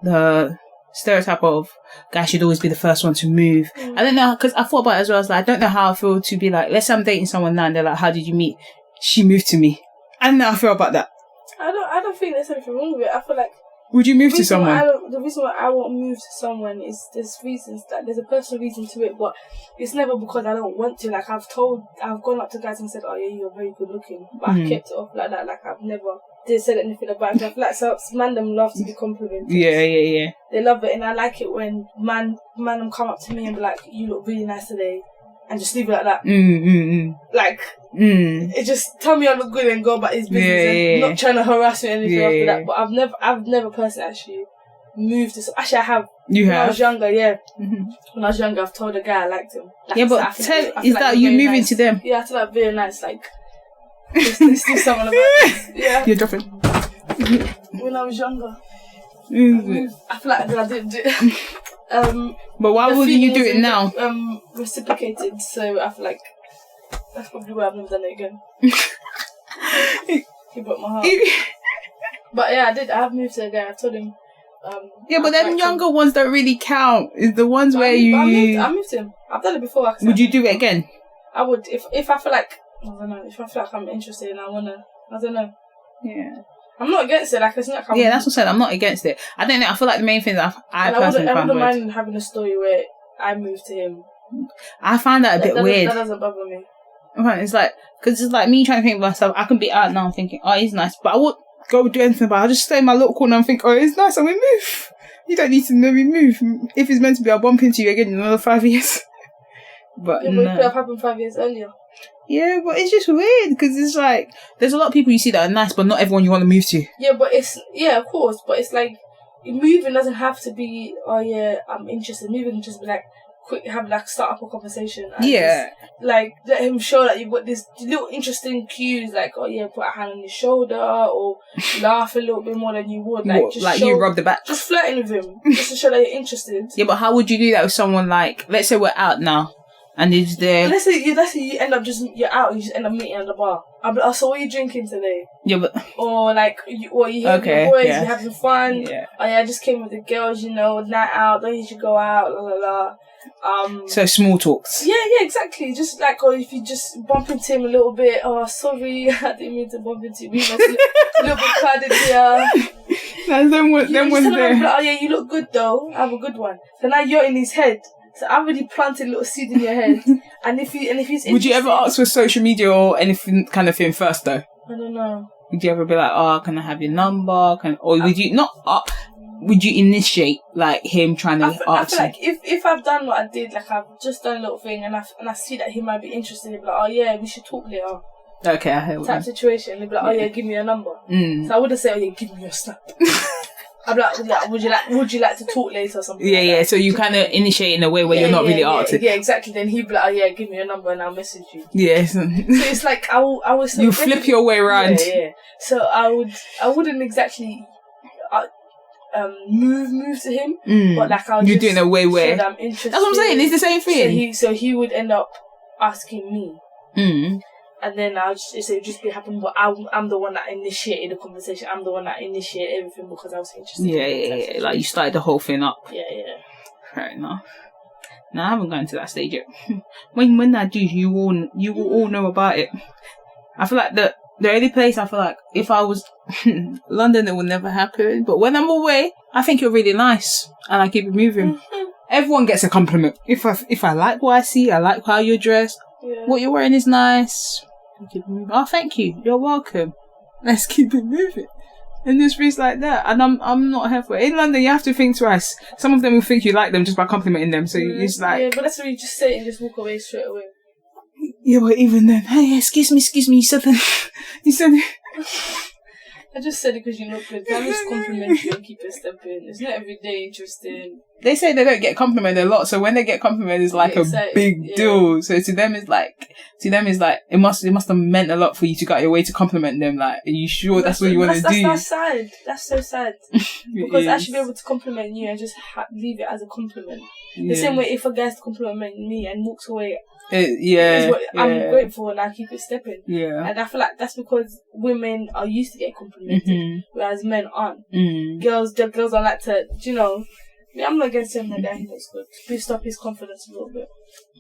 the stereotype of guys should always be the first one to move. I don't know, because I thought about it as well. I was like, I don't know how I feel to be like, let's say I'm dating someone now and they're like, how did you meet? She moved to me. I don't know how I feel about that. I don't think there's anything wrong with it. I feel like would you move to someone? The reason why I won't move to someone is there's reasons that there's a personal reason to it, but it's never because I don't want to. Like I've gone up to guys and said, "Oh yeah, you're very good looking," but I've kept it off like that. Like I've never said anything about it. I feel like some man love to be complimented. Yeah. They love it, and I like it when man come up to me and be like, "You look really nice today," and just leave it like that. Like It just tell me I look good and go about his business and not trying to harass me or anything after that. But I've never personally actually moved to. Actually, I have. When I was younger, when I was younger, I've told a guy I liked him. Like, but is that you moving to them? Yeah, I feel like very nice. Like, let's do something about this. Yeah. You're dropping. When I was younger, I feel like I didn't do it. But why wouldn't you do it now? Reciprocated, so I feel like that's probably why I've never done it again. He broke my heart. But yeah, I have moved to a guy. I told him. But them younger ones don't really count. It's the ones where I moved to him. I've done it before. Would you do it again? I would if I feel like I don't know. If I feel like I'm interested and I wanna, I don't know. Yeah. I'm not against it. Like it's not. Yeah, that's what I said. I'm not against it. I don't know. I feel like the main thing that I personally I find wouldn't weird. mind having a story where I moved to him. I find that a bit weird. That doesn't bother me. Right, it's like because it's like me trying to think of myself. I can be out now thinking, oh, he's nice, but I won't go do anything about it. I'll just stay in my little corner and think, oh, he's nice, and we move. You don't need to know me move. If it's meant to be, I'll bump into you again in another 5 years. But it could have happened 5 years earlier. Yeah, but it's just weird because it's like there's a lot of people you see that are nice, but not everyone you want to move to. Yeah, but of course, but it's like moving doesn't have to be. Oh yeah, I'm interested. Moving can just be like quick, start up a conversation. And just, like let him show that you've got this little interesting cues, like oh yeah, put a hand on your shoulder or laugh a little bit more than you would. Like what, just like show, you rub the back, just flirting with him, just to show that you're interested. Yeah, but how would you do that with someone like? Let's say we're out now. And is there? Let's say you end up you're out and you just end up meeting at the bar. I'll be like, oh, so what are you drinking today? Yeah, but or like you hear your boys, you're having fun. Yeah. Oh yeah, I just came with the girls, night out. Don't you should go out, la la la. So small talks. Yeah, exactly. Just like, or if you just bump into him a little bit. Oh, sorry, I didn't mean to bump into you. We must a little bit crowded here. And then one's there. Like, oh yeah, you look good though. I have a good one. So now you're in his head. So I already planted a little seed in your head. and if he's would you ever ask for social media or anything kind of thing first though? I don't know. Would you ever be like, oh, can I have your number? Would you not? Would you initiate like him trying to ask? I feel like if I've done what I did, like I've just done a little thing, and I see that he might be interested, he'd be like, oh yeah, we should talk later. Okay, I heard type situation. He'd be like, oh yeah, give me your number. So I wouldn't say, oh yeah, give me your snap. I'm like, would you like to talk later or something? Yeah. So you kind of initiate in a way where you're not really asking. Yeah, exactly. Then he'd be like, oh yeah, give me your number and I'll message you. Yeah. So it's like I was. You flip your way around. Yeah. So I wouldn't exactly move to him, but like you're doing a way where that I'm interested. That's what I'm saying. It's the same thing. So he would end up asking me. And then it would just be happening, but I'm the one that initiated the conversation. I'm the one that initiated everything because I was interested. Yeah. Like you started the whole thing up. Yeah. Fair enough. No, I haven't gone to that stage yet. when I do, you will all know about it. I feel like the only place I feel like if I was London, it would never happen. But when I'm away, I think you're really nice, and I keep it moving. Everyone gets a compliment. If I like what I see, I like how you're dressed. Yeah. What you're wearing is nice. Oh, thank you. You're welcome. Let's keep it moving. And this feels like that. And I'm not halfway. In London, you have to think twice. Some of them will think you like them just by complimenting them. So it's like... Yeah, but that's where you just say it and just walk away straight away. Yeah, but even then, hey, excuse me, you said that. You said it. I just said it because you look good. Can I just compliment you and keep it stepping? It's not every day interesting. They say they don't get complimented a lot, so when they get complimented, it's like a big deal. So to them, it's like it must have meant a lot for you to go out your way to compliment them. Like, are you sure that's what you want to do? That's sad. That's so sad. Because I should be able to compliment you and just leave it as a compliment. The same way if a guy's compliment me and walks away. I'm grateful and I keep it stepping. Yeah. And I feel like that's because women are used to get complimented, whereas men aren't. Girls don't like to, I'm not against him like that. He looks good. Boost up his confidence a little bit.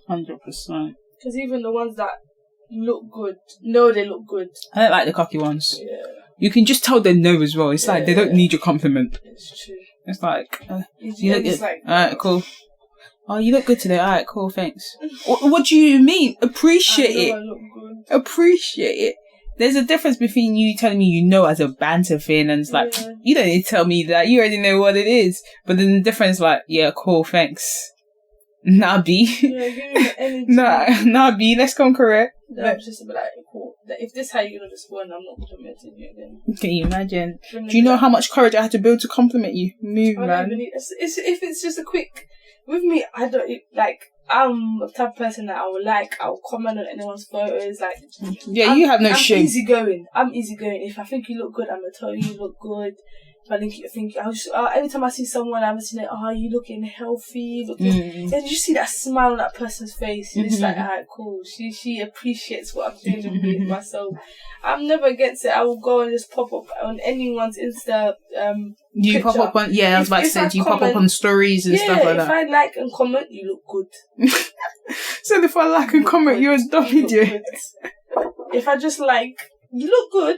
100%. Because even the ones that look good, know they look good. I don't like the cocky ones. Yeah. You can just tell they know as well. It's like they don't need your compliment. It's true. It's like, you look good. Alright, cool. Oh, you look good today. Alright, cool, thanks. What do you mean? Appreciate it. I look good. Appreciate it. There's a difference between you telling me as a banter thing and it's like, you don't need to tell me that. You already know what it is. But then the difference cool, thanks. Nah, B. Yeah, give me the energy. Nah, B. Let's come correct. I'm just be like, cool. If this how you're gonna respond, I'm not complimenting you again. Can you imagine? Do you know how much courage I had to build to compliment you? Move, man. If it's just a quick. With me, I don't like. I'm the type of person that I'll comment on anyone's photos. Like, yeah, you have no shame. I'm easygoing. If I think you look good, I'm gonna tell you look good. If I think I'll just, every time I see someone, I'm just like, oh, you looking healthy, and you see that smile on that person's face. And it's like, alright, cool. She appreciates what I'm doing with myself. I'm never against it. I will go and just pop up on anyone's Insta. You picture. pop up on, I was about to say, do you pop up on stories and stuff like that? If I like and comment, you look good. So if I like and comment, you're a dumb idiot. If I just like, you look good,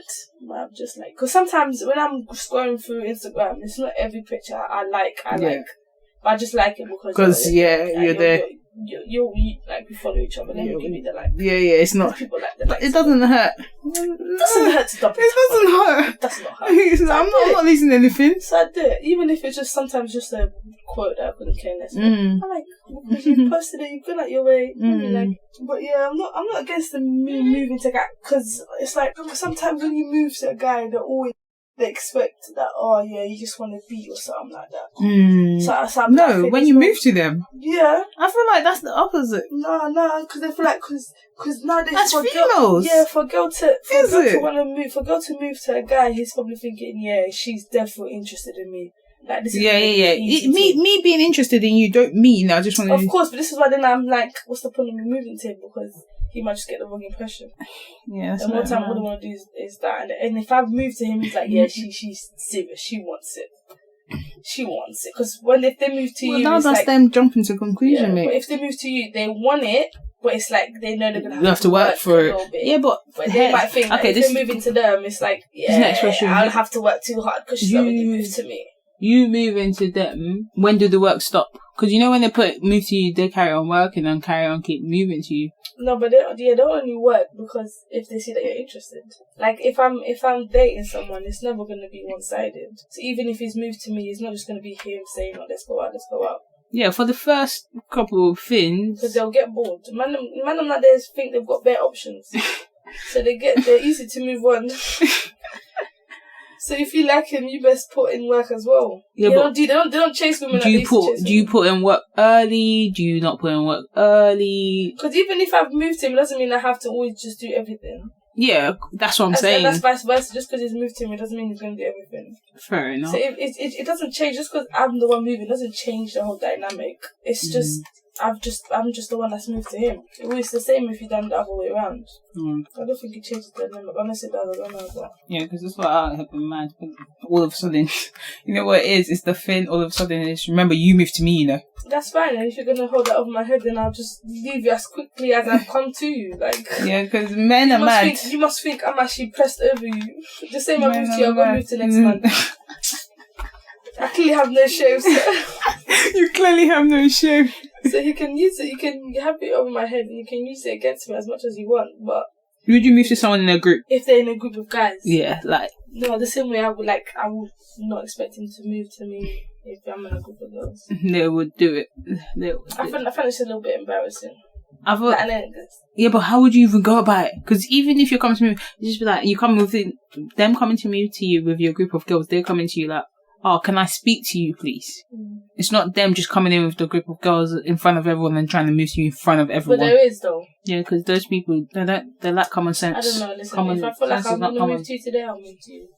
I'm just like, because sometimes when I'm scrolling through Instagram, it's not every picture I like, but I just like it because you're there. You like, we follow each other, then you give me the like. Yeah, it's not. People like the likes. It doesn't hurt. It doesn't hurt to double. It doesn't hurt. It does not hurt. So I'm not losing anything. So I do it, even if it's just sometimes just a quote that I couldn't care less. I like, because you posted it, you've gone out your way. Like, but yeah, I'm not against the moving to a guy, because it's like sometimes when you move to a guy, they expect that, oh yeah, you just want to beat or something like that. So no, when you move to them. Yeah. I feel like that's the opposite. No, because they feel like, because nowadays that's for females. For a girl to move to a guy, he's probably thinking, yeah, she's definitely interested in me. Like, this is me being interested in you don't mean I just want to. Of course, but this is why then I'm like, what's the point of me moving to him? Because he might just get the wrong impression. Yeah. And one time, all I want to do is that. And if I've moved to him, he's like, yeah, she's serious. She wants it. Because if they move to you, now it's that's like, them jumping to conclusion, mate. But if they move to you, they want it, but it's like they know they're gonna have to work for it. Yeah, but they might think if they're moving to them, it's like, I'll have to work too hard because she's already moved to me. You move into them. When do the work stop? Because you know when they move to you, they carry on working and carry on keep moving to you. No, but they only work because if they see that you're interested. Like if I'm dating someone, it's never gonna be one-sided. So even if he's moved to me, it's not just gonna be him saying, "Oh, let's go out." Yeah, for the first couple of things, because they'll get bored. Man, nowadays think they've got better options, so they're easy to move on. So if you like him, you best put in work as well. Yeah, they don't chase women. Do you put in work early? Do you not put in work early? Because even if I've moved him, it doesn't mean I have to always just do everything. Yeah, that's what I'm saying. And that's vice versa. Just because he's moved to him, it doesn't mean he's going to do everything. Fair enough. So it doesn't change. Just because I'm the one moving, it doesn't change the whole dynamic. It's just I'm just the one that's moved to him. It's the same if you done the other way around. I don't think it changes the dynamic. Unless it does, I don't know. But yeah, because that's what I have in mind. All of a sudden, you know what it is? It's the thing. All of a sudden, it's remember you moved to me. You know. That's fine. And if you're gonna hold that over my head, then I'll just leave you as quickly as I've come to you. Like yeah, because men are mad. You must think I'm actually pressed over you. The same I moved to you, I'll go move to next month. I clearly have no shame. You clearly have no shame. So you can use it. You can have it over my head. And you can use it against me as much as you want. But would you move to someone in a group? If they're in a group of guys. Yeah, like no. The same way I would not expect him to move to me if I'm in a group of girls. They would do it. I find it's a little bit embarrassing. I thought, yeah, but how would you even go about it? Because even if you're coming to me, you just be like, you come with them coming to you with your group of girls. They're coming to you like, oh, can I speak to you, please? It's not them just coming in with the group of girls in front of everyone and trying to move you in front of everyone. But there is, though. Yeah, because those people, they lack common sense. I don't know, listen, if I feel like I'm going to move to you today, I'll move to you.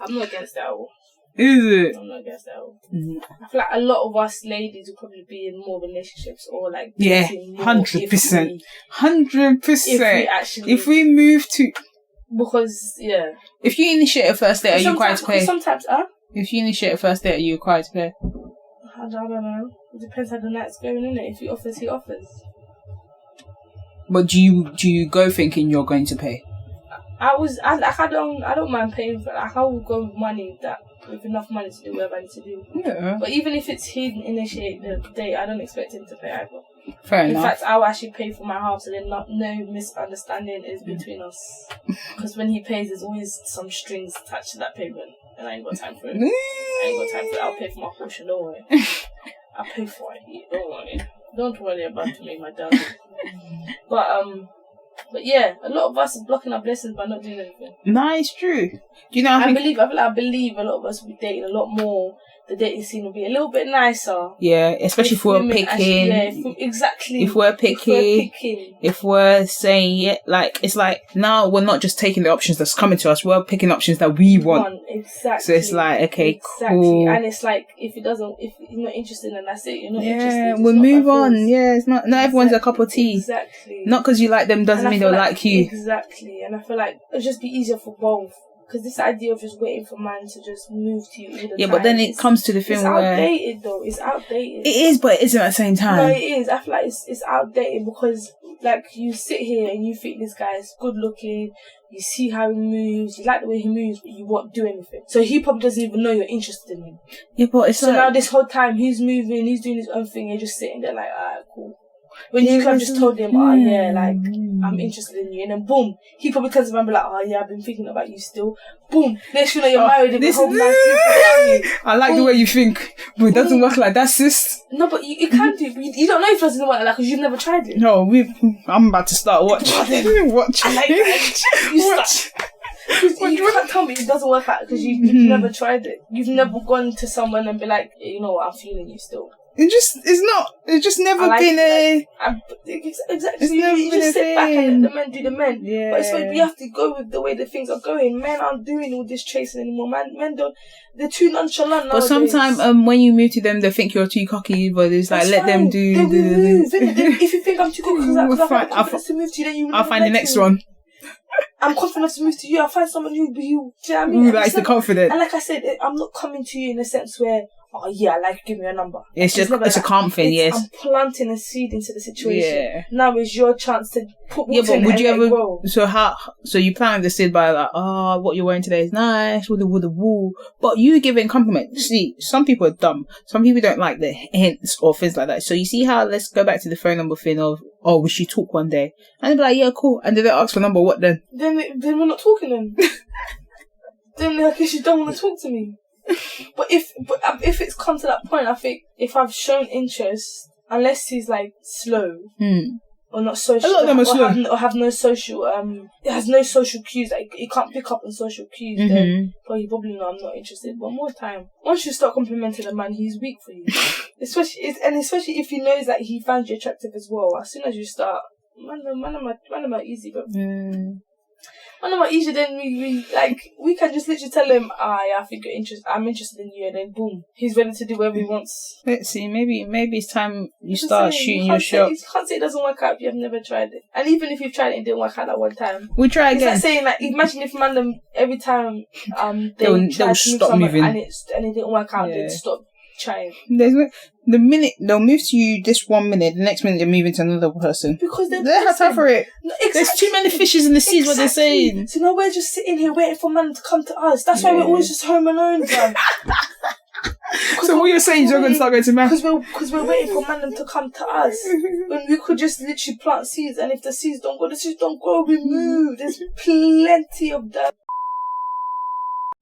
I'm not against that at all. Is it? I'm not against that at all. I feel like a lot of us ladies will probably be in more relationships or like... Yeah, 100%. 100%. If we move to... Because, yeah. If you initiate a first date, are you required to pay? Sometimes, If you initiate a first date, are you required to pay? I don't know. It depends how the night's going, innit? If he offers, he offers. But do you go thinking you're going to pay? I don't mind paying for it. Like, I will go with enough money to do whatever I need to do. Yeah. But even if it's he initiate the date, I don't expect him to pay either. Fair enough. In fact, I'll actually pay for my half, so then no misunderstanding is between us. Because when he pays, there's always some strings attached to that payment, and I ain't got time for it. I'll pay for my portion, don't worry. I'll pay for it, don't worry. Don't worry about me, my darling. But yeah, a lot of us are blocking our blessings by not doing anything. Nah, it's true. Do you know? I believe a lot of us will be dating a lot more. The dating scene will be a little bit nicer. Yeah, especially if we're picking. Exactly. If we're picking. If we're saying it, like, it's like, now we're not just taking the options that's coming to us, we're picking options that we want. Exactly. So it's like, okay, cool. And it's like, if you're not interested, then that's it. You're not interested. Yeah, we'll move on. Yeah, it's not everyone's a cup of tea. Exactly. Not because you like them doesn't mean they'll like you. Exactly. And I feel like it'll just be easier for both. Because this idea of just waiting for man to just move to you all the time. Yeah, but then it comes to the thing where... It's outdated, though. It's outdated. It is, but it isn't at the same time. No, it is. I feel like it's outdated because, like, you sit here and you think this guy's good looking, you see how he moves, you like the way he moves, but you won't do anything. So he probably doesn't even know you're interested in him. Yeah, but it's so now this whole time he's moving, he's doing his own thing, you're just sitting there like, alright, cool. When you could have just told him, oh yeah, like, I'm interested in you. And then boom, he probably turns around and be like, oh yeah, I've been thinking about you still. Boom, next thing you know, you're married and the whole nice people. I like the way you think, but it doesn't work like that, sis. No, but you can do. You don't know if it doesn't work like that because you've never tried it. No, I'm about to start watching. Watch. I like that. You start. You can't tell me it doesn't work out because you've never tried it. You've never gone to someone and be like, you know what, I'm feeling you still. It's just never been a... Exactly. You just sit back and let the men do the men. Yeah. But it's like we have to go with the way the things are going. Men aren't doing all this chasing anymore. Men don't... They're too nonchalant nowadays. But sometimes when you move to them, they think you're too cocky, but it's like, let them do... They will move. If you think I'm too cocky because I have confidence to move to you, then you... I'll find the next one. I'm confident to move to you. I'll find someone who do you know what I mean? Who likes the confidence. And like I said, I'm not coming to you in a sense where, oh yeah, I like, give me a number. It's a calm thing, yes. I'm planting a seed into the situation. Yeah. Now is your chance to put water but in would and you ever grow. So you plant the seed by like, oh, what you're wearing today is nice with the wool. But you giving compliment. See, some people are dumb. Some people don't like the hints or things like that. So you see how, let's go back to the phone number thing of, oh, we should talk one day. And they'll be like, yeah, cool. And then they ask for number, what then? Then we're not talking then. Then I guess you don't want to talk to me. But if it's come to that point, I think if I've shown interest, unless he's like slow or not social, a lot of them are slow, or have no social, it has no social cues. Like it can't pick up on social cues. Then probably know I'm not interested. But more time, once you start complimenting a man, he's weak for you. especially if he knows that he finds you attractive as well. As soon as you start, man, are easy, but. One of my easier than we can just literally tell him, yeah, I think I'm interested in you, and then boom, he's ready to do whatever he wants. Let's see, maybe it's time you start shooting your shot. You can't say it doesn't work out if you have never tried it. And even if you've tried it and it didn't work out that one time, we try again. It's like saying, like, imagine if man every time they'll stop moving and it didn't work out, they'd stop trying. The minute they'll move to you this 1 minute, the next minute they're moving to another person. Because they have time for it. No, exactly. There's too many fishes in the sea, what they're saying. So now we're just sitting here waiting for man to come to us. That's why we're always just home alone, bro. So what you're saying is you're going to start going to man? Because we're waiting for man to come to us. When we could just literally plant seeds, and if the seeds don't grow, we move. There's plenty of that.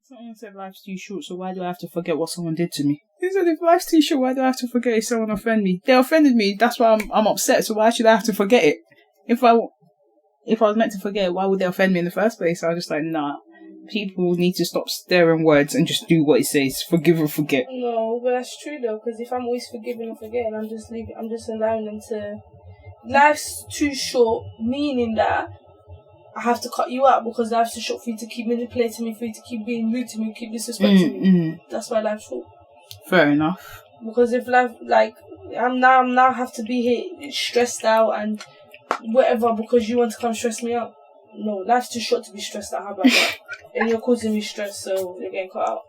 Someone said life's too short, so why do I have to forget what someone did to me? He said, if life's too short, why do I have to forget if someone offended me? They offended me, that's why I'm upset, so why should I have to forget it? If I was meant to forget it, why would they offend me in the first place? So I was just like, nah. People need to stop staring words and just do what it says. Forgive and forget. No, but that's true though, because if I'm always forgiving and forgetting, I'm just allowing them to... Life's too short, meaning that I have to cut you out because life's too short for you to keep manipulating me, for you to keep being rude to me, keep disrespecting me. That's why life's short. Fair enough. Because if life, like, I'm now have to be here stressed out and whatever because you want to come stress me out. No, life's too short to be stressed out. How about that? And you're causing me stress, so you're getting cut out.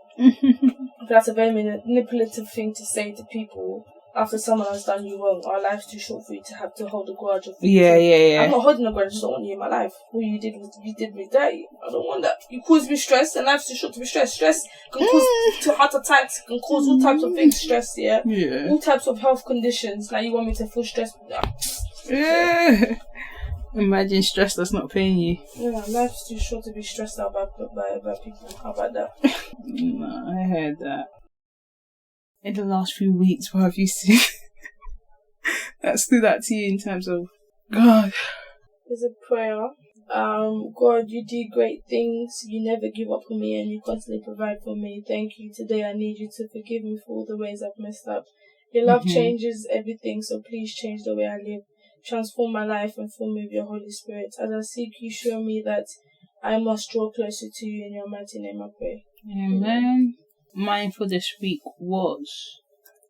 That's a very manipulative thing to say to people after someone has done you wrong. Our life's too short for you to have to hold a grudge. Yeah. I'm not holding a grudge. I just don't want you in my life. What you did me dirty. I don't want that. You caused me stress, and life's too short to be stressed. Stress can cause heart attacks, can cause all types of things. Stress, yeah. All types of health conditions. Now you want me to feel stressed? Yeah. Imagine stress that's not paying you. Yeah, life's too short to be stressed out by people. How about that? No, I heard that. In the last few weeks, what have you seen? that stood out to you in terms of God? There's a prayer. God, you do great things. You never give up on me and you constantly provide for me. Thank you. Today I need you to forgive me for all the ways I've messed up. Your love changes everything, so please change the way I live. Transform my life and fill me with your Holy Spirit. As I seek you, show me that I must draw closer to you. In your mighty name I pray. Amen. Mine for this week was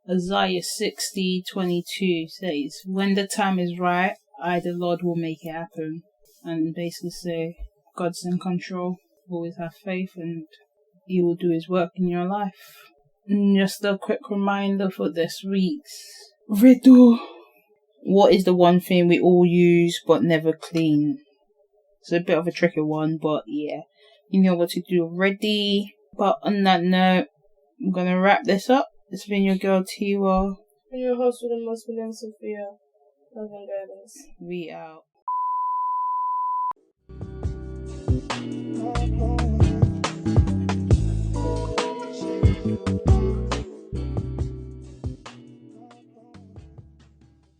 Isaiah 60:22 says, when the time is right, I, the Lord, will make it happen. And basically say, God's in control. Always have faith and He will do His work in your life. And just a quick reminder for this week's riddle. What is the one thing we all use but never clean? It's a bit of a tricky one, but yeah, you know what to do already. But on that note, I'm going to wrap this up. It's been your girl Tiwa. And your host with the most, Milene Sophia. Love and guidance. We out.